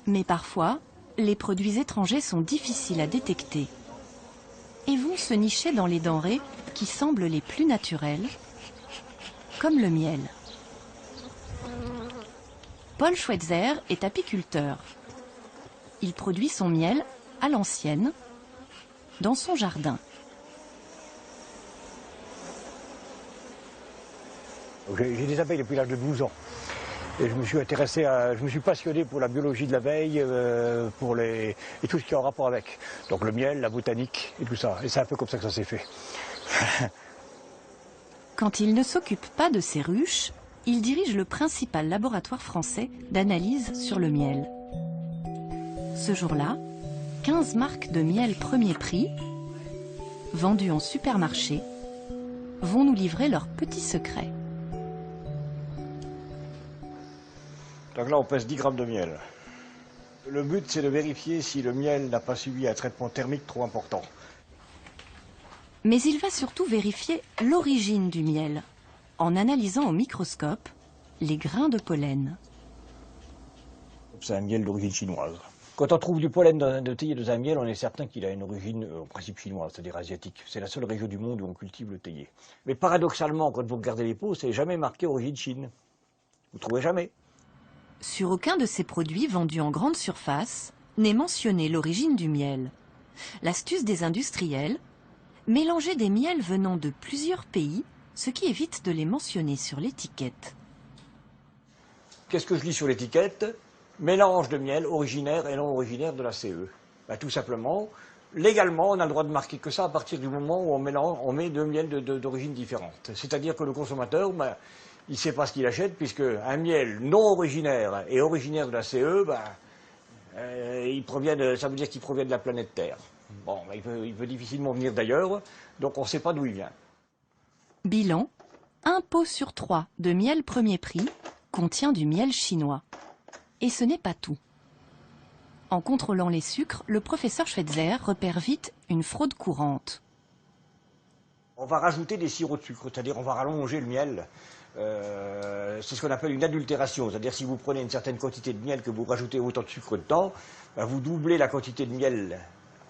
Mais parfois, les produits étrangers sont difficiles à détecter et vont se nicher dans les denrées qui semblent les plus naturelles, comme le miel. Paul Schweitzer est apiculteur. Il produit son miel à l'ancienne, dans son jardin. J'ai des abeilles depuis l'âge de 12 ans. Et je me suis passionné pour la biologie de l'abeille, et tout ce qui est en rapport avec. Donc le miel, la botanique et tout ça. Et c'est un peu comme ça que ça s'est fait. Quand il ne s'occupe pas de ses ruches, il dirige le principal laboratoire français d'analyse sur le miel. Ce jour-là, 15 marques de miel premier prix, vendues en supermarché, vont nous livrer leurs petits secrets. Donc là, on pèse 10 grammes de miel. Le but, c'est de vérifier si le miel n'a pas subi un traitement thermique trop important. Mais il va surtout vérifier l'origine du miel, en analysant au microscope les grains de pollen. C'est un miel d'origine chinoise. Quand on trouve du pollen de théier dans un miel, on est certain qu'il a une origine en principe chinoise, c'est-à-dire asiatique. C'est la seule région du monde où on cultive le théier. Mais paradoxalement, quand vous regardez les pots, c'est jamais marqué origine Chine. Vous ne trouvez jamais. Sur aucun de ces produits vendus en grande surface n'est mentionnée l'origine du miel. L'astuce des industriels, mélanger des miels venant de plusieurs pays, ce qui évite de les mentionner sur l'étiquette. Qu'est-ce que je lis sur l'étiquette? Mélange de miel originaire et non originaire de la CE. Ben, tout simplement, légalement, on a le droit de marquer que ça à partir du moment où on met deux miels d'origine différente. C'est-à-dire que le consommateur, il ne sait pas ce qu'il achète, puisque un miel non originaire et originaire de la CE, ça veut dire qu'il provient de la planète Terre. Bon, il peut difficilement venir d'ailleurs, donc on ne sait pas d'où il vient. Bilan, 1 pot sur 3 de miel premier prix contient du miel chinois. Et ce n'est pas tout. En contrôlant les sucres, le professeur Schweitzer repère vite une fraude courante. On va rajouter des sirops de sucre, c'est-à-dire on va rallonger le miel. C'est ce qu'on appelle une adultération, c'est-à-dire si vous prenez une certaine quantité de miel que vous rajoutez autant de sucre dedans, vous doublez la quantité de miel,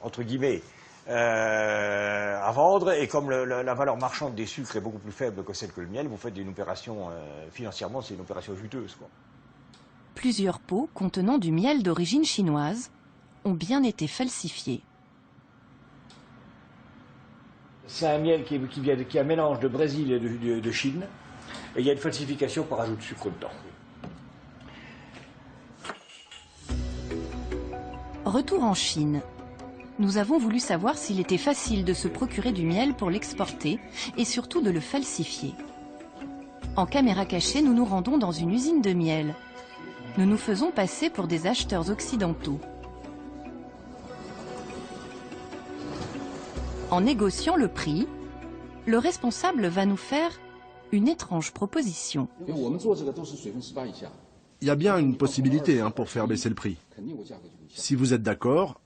entre guillemets, à vendre, et comme la valeur marchande des sucres est beaucoup plus faible que celle que le miel, vous faites une opération, financièrement c'est une opération juteuse, quoi. Plusieurs pots contenant du miel d'origine chinoise ont bien été falsifiés. C'est un miel qui est un mélange de Brésil et de Chine. Et il y a une falsification par ajout de sucre dedans. Retour en Chine. Nous avons voulu savoir s'il était facile de se procurer du miel pour l'exporter et surtout de le falsifier. En caméra cachée, nous nous rendons dans une usine de miel. Nous nous faisons passer pour des acheteurs occidentaux. En négociant le prix, le responsable va nous faire une étrange proposition. Il y a bien une possibilité pour faire baisser le prix. Si vous êtes d'accord,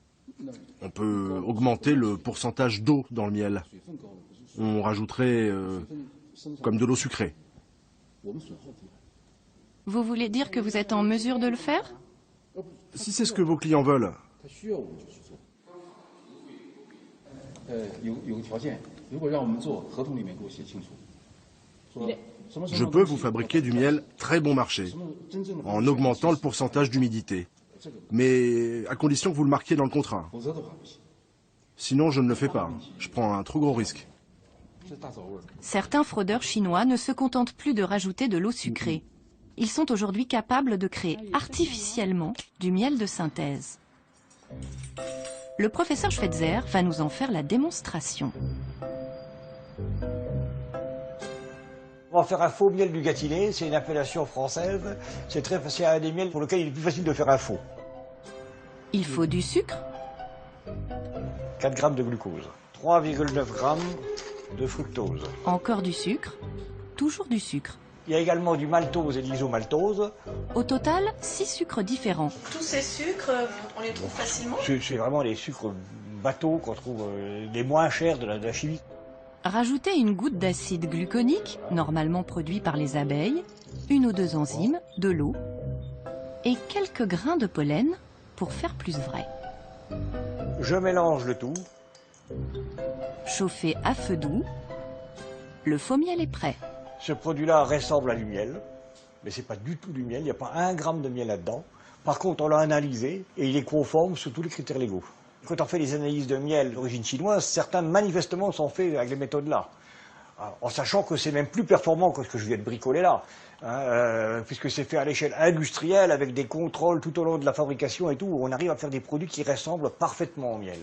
on peut augmenter le pourcentage d'eau dans le miel. On rajouterait comme de l'eau sucrée. Vous voulez dire que vous êtes en mesure de le faire? Si c'est ce que vos clients veulent. Je peux vous fabriquer du miel très bon marché, en augmentant le pourcentage d'humidité. Mais à condition que vous le marquiez dans le contrat. Sinon, je ne le fais pas. Je prends un trop gros risque. Certains fraudeurs chinois ne se contentent plus de rajouter de l'eau sucrée. Ils sont aujourd'hui capables de créer artificiellement du miel de synthèse. Le professeur Schweitzer va nous en faire la démonstration. On va faire un faux miel du Gâtinais, c'est une appellation française. C'est un des miels pour lequel il est plus facile de faire un faux. Il faut du sucre, 4 grammes de glucose, 3,9 grammes de fructose. encore du sucre, toujours du sucre. Il y a également du maltose et de l'isomaltose. Au total, 6 sucres différents. Tous ces sucres, on les trouve facilement? C'est vraiment les sucres bateaux qu'on trouve les moins chers de la chimie. Rajoutez une goutte d'acide gluconique, normalement produit par les abeilles, 1 ou 2 enzymes, de l'eau et quelques grains de pollen pour faire plus vrai. Je mélange le tout. Chauffé à feu doux, le faux miel est prêt. Ce produit-là ressemble à du miel, mais ce n'est pas du tout du miel, il n'y a pas 1 gramme de miel là-dedans. Par contre, on l'a analysé et il est conforme sous tous les critères légaux. Quand on fait des analyses de miel d'origine chinoise, certains manifestement sont faits avec les méthodes-là. En sachant que c'est même plus performant que ce que je viens de bricoler là, hein, puisque c'est fait à l'échelle industrielle avec des contrôles tout au long de la fabrication et tout, où on arrive à faire des produits qui ressemblent parfaitement au miel.